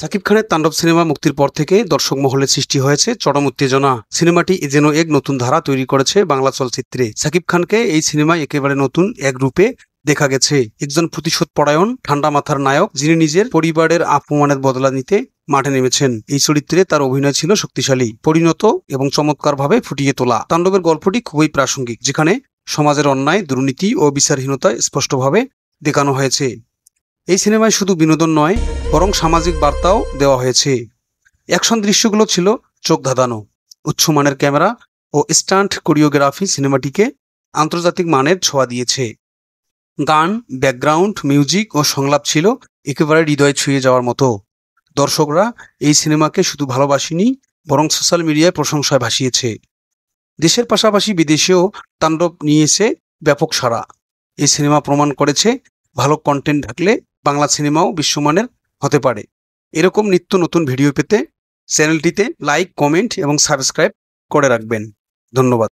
সাকিব খানের তাণ্ডব সিনেমা মুক্তির পর থেকে দর্শক মহলে সৃষ্টি হয়েছে চরম উত্তেজনা। সিনেমাটি যেন এক নতুন ধারা তৈরি করেছে বাংলা চলচ্চিত্রে। সাকিব খানকে এই সিনেমায় একেবারে নতুন এক রূপে দেখা গেছে। একজন প্রতিশোধ পরায়ণ ঠান্ডা মাথার নায়ক, যিনি নিজের পরিবারের অপমানের বদলা নিতে মাঠে নেমেছেন। এই চরিত্রে তার অভিনয় ছিল শক্তিশালী, পরিণত এবং চমৎকারভাবে ফুটিয়ে তোলা। তাণ্ডবের গল্পটি খুবই প্রাসঙ্গিক, যেখানে সমাজের অন্যায়, দুর্নীতি ও বিচারহীনতা স্পষ্টভাবে দেখানো হয়েছে। এই সিনেমায় শুধু বিনোদন নয়, বরং সামাজিক বার্তাও দেওয়া হয়েছে। অ্যাকশন দৃশ্যগুলো ছিল চোখ ধাঁধানো। উচ্চমানের ক্যামেরা ও স্টান্ট কোরিওগ্রাফি সিনেমাটিকে আন্তর্জাতিক মানের ছোঁয়া দিয়েছে। গান, ব্যাকগ্রাউন্ড মিউজিক ও সংলাপ ছিল একেবারে হৃদয় ছুঁয়ে যাওয়ার মতো। দর্শকরা এই সিনেমাকে শুধু ভালোবাসেনি, বরং সোশ্যাল মিডিয়ায় প্রশংসায় ভাসিয়েছে। দেশের পাশাপাশি বিদেশেও তাণ্ডব নিয়েছে ব্যাপক সাড়া। এই সিনেমা প্রমাণ করেছে, ভালো কন্টেন্ট থাকলে বাংলা সিনেমাও বিশ্বমানের হতে পারে। এরকম নিত্য নতুন ভিডিও পেতে চ্যানেলটিতে লাইক, কমেন্ট এবং সাবস্ক্রাইব করে রাখবেন। ধন্যবাদ।